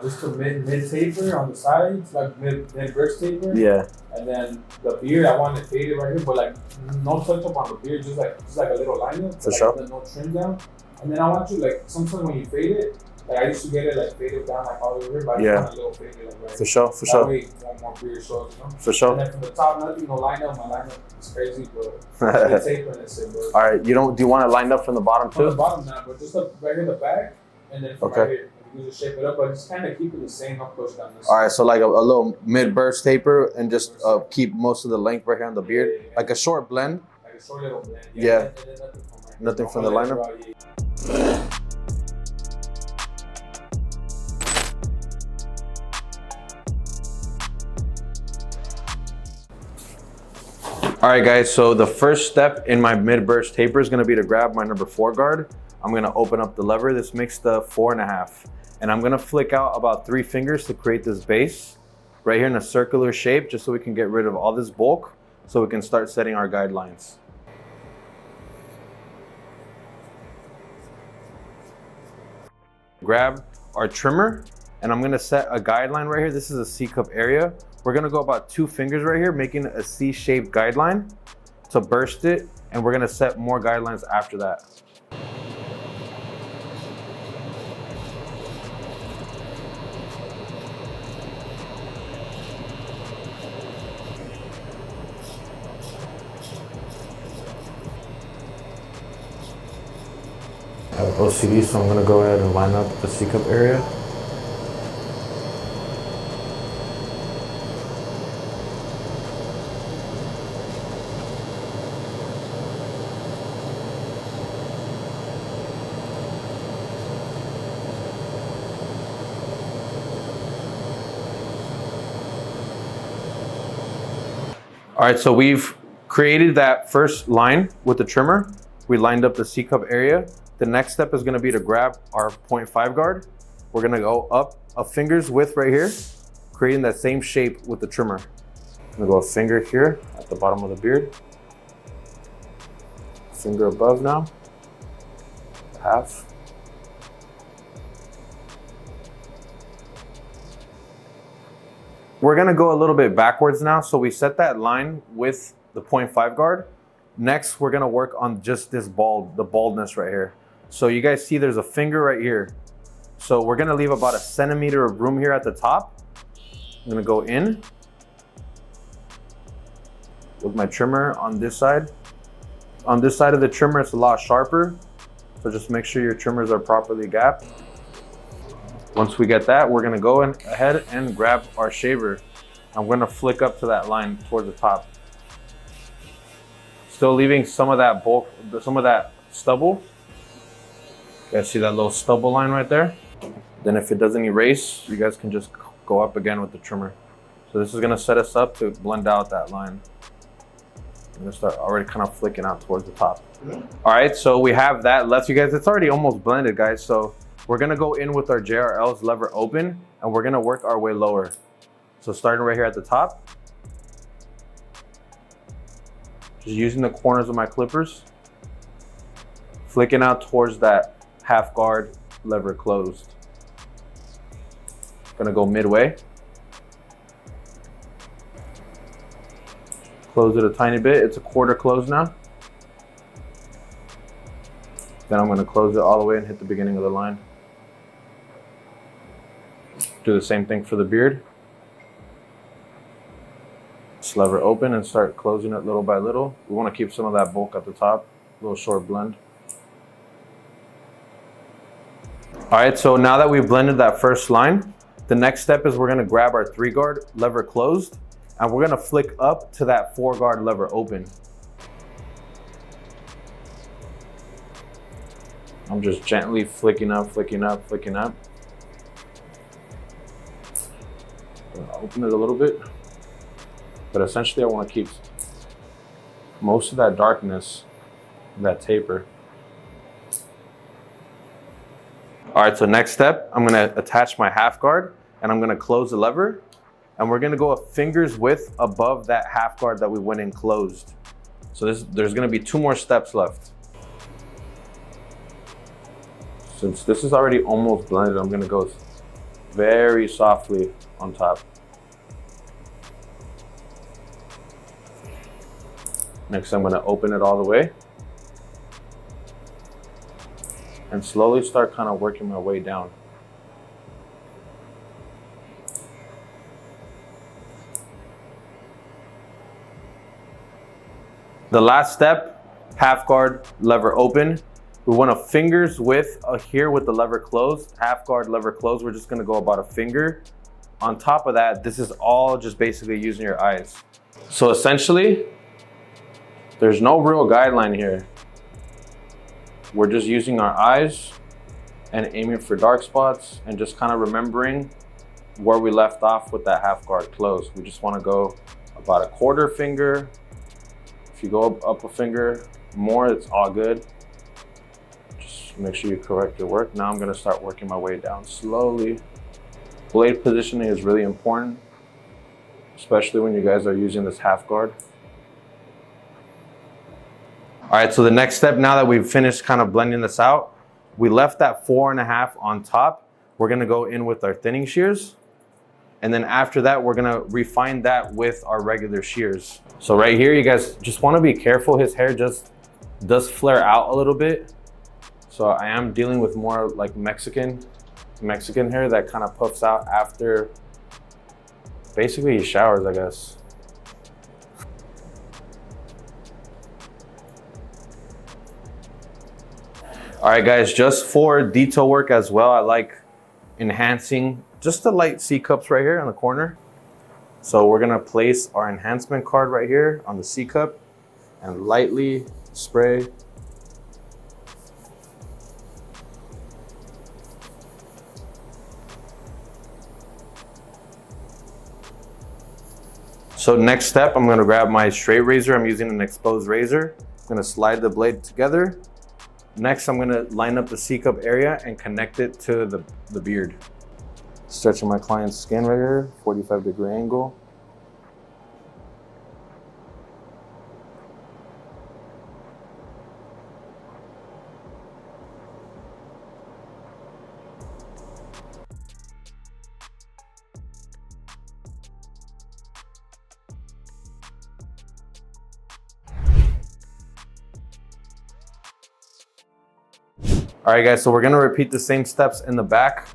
Just a mid taper on the sides, like mid burst taper. Yeah. And then the beard, I want it faded right here, but like no touch up on the beard, just like a little lineup. For like, sure. No trim down. And then I want you like sometimes when you fade it, like I used to get it like faded down like all over, but I just want a little faded like right. For sure. That way, one more beard shows, you know. For sure. And then from the top, nothing, no lineup. My lineup is crazy, but the taper and it's it, bro. All right. Do you want it lined up from the bottom too? From the bottom now, but just right here in the back, and then from right here. You just shape it up, but just kind of keep it the same approach down this. All right, so like a little mid-burst taper and just keep most of the length right here on the beard. Yeah. Like a short blend. Like a short little blend. Yeah. And then nothing from the lineup. All right, guys, so the first step in my mid-burst taper is gonna be to grab my number 4 guard. I'm gonna open up the lever. This makes the 4.5. And I'm gonna flick out about 3 fingers to create this base right here in a circular shape, just so we can get rid of all this bulk, so we can start setting our guidelines. Grab our trimmer, and I'm gonna set a guideline right here. This is a C-cup area. We're gonna go about 2 fingers right here, making a C-shaped guideline to burst it, and we're gonna set more guidelines after that. I have OCD, so I'm gonna go ahead and line up the C-cup area. All right, so we've created that first line with the trimmer. We lined up the C-cup area. The next step is gonna be to grab our 0.5 guard. We're gonna go up a finger's width right here, creating that same shape with the trimmer. I'm gonna go a finger here at the bottom of the beard. Finger above now, half. We're gonna go a little bit backwards now. So we set that line with the 0.5 guard. Next, we're gonna work on just this the baldness right here. So you guys see there's a finger right here. So we're gonna leave about 1 centimeter of room here at the top. I'm gonna go in with my trimmer on this side. On this side of the trimmer, it's a lot sharper. So just make sure your trimmers are properly gapped. Once we get that, we're gonna go ahead and grab our shaver. I'm gonna flick up to that line towards the top. Still leaving some of that bulk, some of that stubble. You guys see that little stubble line right there? Then if it doesn't erase, you guys can just go up again with the trimmer. So this is gonna set us up to blend out that line. I'm gonna start already kind of flicking out towards the top. All right, so we have that left, you guys. It's already almost blended, guys. So we're gonna go in with our JRL's lever open, and we're gonna work our way lower. So starting right here at the top, just using the corners of my clippers, flicking out towards that half guard lever closed. Gonna go midway. Close it a tiny bit. It's a quarter close now. Then I'm gonna close it all the way and hit the beginning of the line. Do the same thing for the beard. Just lever open and start closing it little by little. We wanna keep some of that bulk at the top, a little short blend. All right, so now that we've blended that first line, the next step is we're gonna grab our 3 guard lever closed, and we're gonna flick up to that 4 guard lever open. I'm just gently flicking up, flicking up, flicking up. Open it a little bit, but essentially I wanna keep most of that darkness, that taper. All right, so next step, I'm gonna attach my half guard and I'm gonna close the lever, and we're gonna go a finger's width above that half guard that we went in closed. So there's gonna be 2 more steps left. Since this is already almost blended, I'm gonna go very softly on top. Next, I'm gonna open it all the way and slowly start kind of working my way down. The last step, half guard, lever open. We want a finger's width here with the lever closed, half guard, lever closed. We're just gonna go about a finger. On top of that, this is all just basically using your eyes. So essentially, there's no real guideline here. We're just using our eyes and aiming for dark spots and just kind of remembering where we left off with that half guard closed. We just wanna go about a quarter finger. If you go up a finger more, it's all good. Just make sure you correct your work. Now I'm gonna start working my way down slowly. Blade positioning is really important, especially when you guys are using this half guard. All right, so the next step, now that we've finished kind of blending this out, we left that 4.5 on top. We're gonna go in with our thinning shears. And then after that, we're gonna refine that with our regular shears. So right here, you guys just wanna be careful. His hair just does flare out a little bit. So I am dealing with more like Mexican hair that kind of puffs out after basically he showers, I guess. All right, guys, just for detail work as well, I like enhancing just the light C cups right here in the corner. So we're gonna place our enhancement card right here on the C cup and lightly spray. So next step, I'm gonna grab my straight razor. I'm using an exposed razor. I'm gonna slide the blade together. Next, I'm gonna line up the C cup area and connect it to the beard. Stretching my client's skin right here, 45-degree angle. All right, guys, so we're gonna repeat the same steps in the back.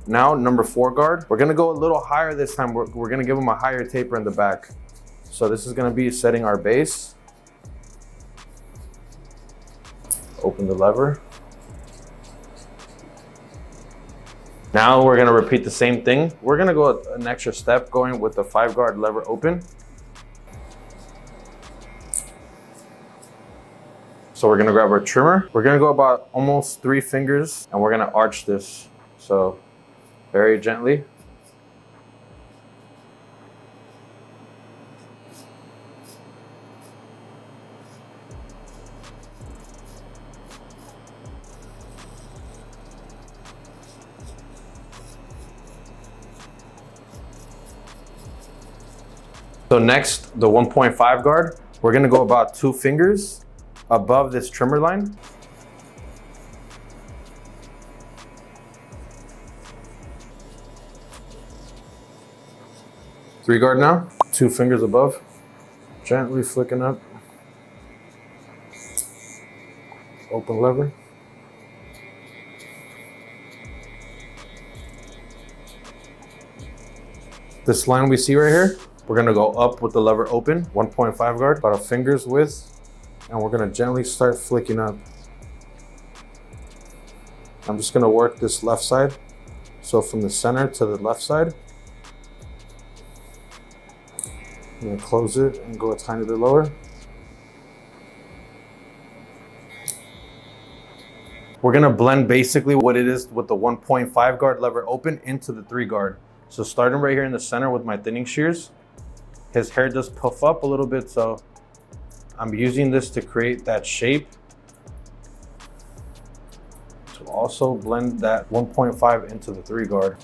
Now, number 4 guard, we're gonna go a little higher this time. We're gonna give him a higher taper in the back. So this is gonna be setting our base. Open the lever. Now we're gonna repeat the same thing. We're gonna go an extra step going with the 5 guard lever open. So we're gonna grab our trimmer. We're gonna go about almost 3 fingers and we're gonna arch this. So very gently. So next, the 1.5 guard, we're gonna go about 2 fingers above this trimmer line. Three guard now, 2 fingers above, gently flicking up. Open lever. This line we see right here, we're gonna go up with the lever open, 1.5 guard, about a finger's width, and we're gonna gently start flicking up. I'm just gonna work this left side. So from the center to the left side. I'm gonna close it and go a tiny bit lower. We're gonna blend basically what it is with the 1.5 guard lever open into the 3 guard. So starting right here in the center with my thinning shears, his hair does puff up a little bit, so I'm using this to create that shape to also blend that 1.5 into the 3 guard.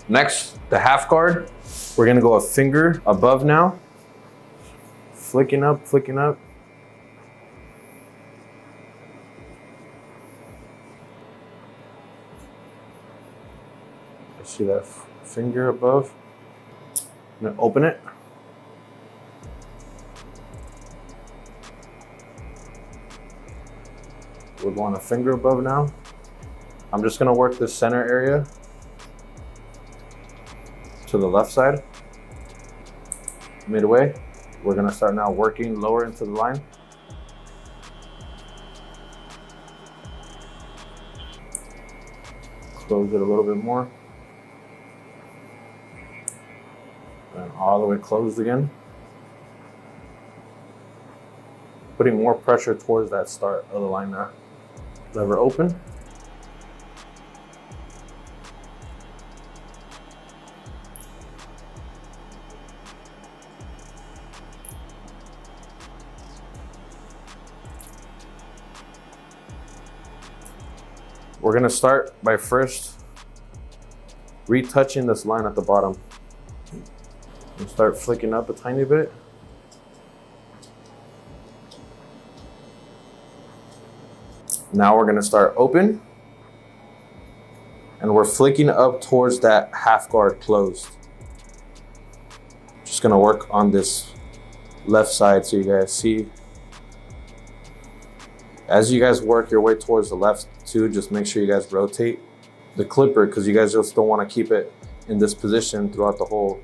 Next, the half guard. We're gonna go a finger above now. Flicking up, flicking up. See that finger above? I'm gonna open it. We'd want a finger above now. I'm just gonna work the center area to the left side, midway. We're gonna start now working lower into the line. Close it a little bit more. And all the way closed again. Putting more pressure towards that start of the line now. Lever open. We're gonna start by first retouching this line at the bottom. And start flicking up a tiny bit. Now we're gonna start open. And we're flicking up towards that half guard closed. Just gonna work on this left side so you guys see. As you guys work your way towards the left too, just make sure you guys rotate the clipper because you guys just don't want to keep it in this position throughout the whole,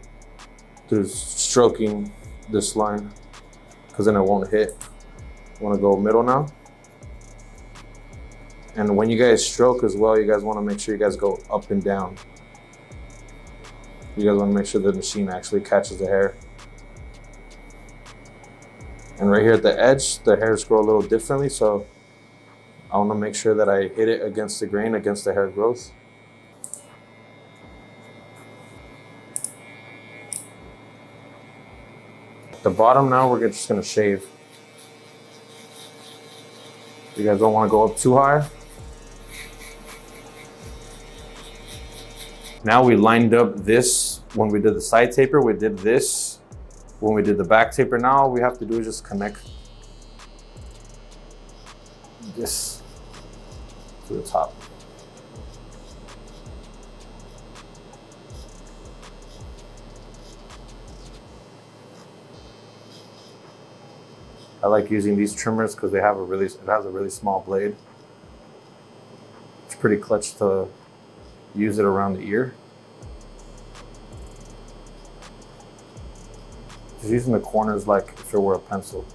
through stroking this line, because then it won't hit. You want to go middle now. And when you guys stroke as well, you guys want to make sure you guys go up and down. You guys want to make sure the machine actually catches the hair. And right here at the edge, the hairs grow a little differently, so I want to make sure that I hit it against the grain, against the hair growth. At the bottom now, we're just going to shave. You guys don't want to go up too high. Now we lined up this when we did the side taper, we did this when we did the back taper. Now all we have to do is just connect this to the top. I like using these trimmers because they have it has a really small blade. It's pretty clutch to use it around the ear. Just using the corners like if it were a pencil.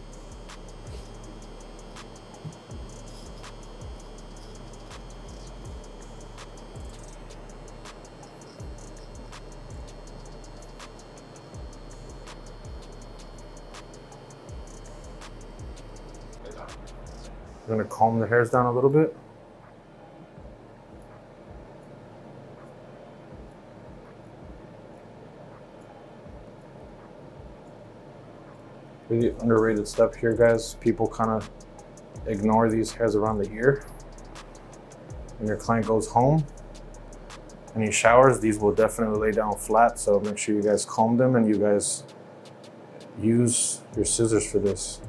I'm gonna comb the hairs down a little bit. Really underrated step here, guys. People kind of ignore these hairs around the ear. When your client goes home and he showers, these will definitely lay down flat. So make sure you guys comb them and you guys use your scissors for this.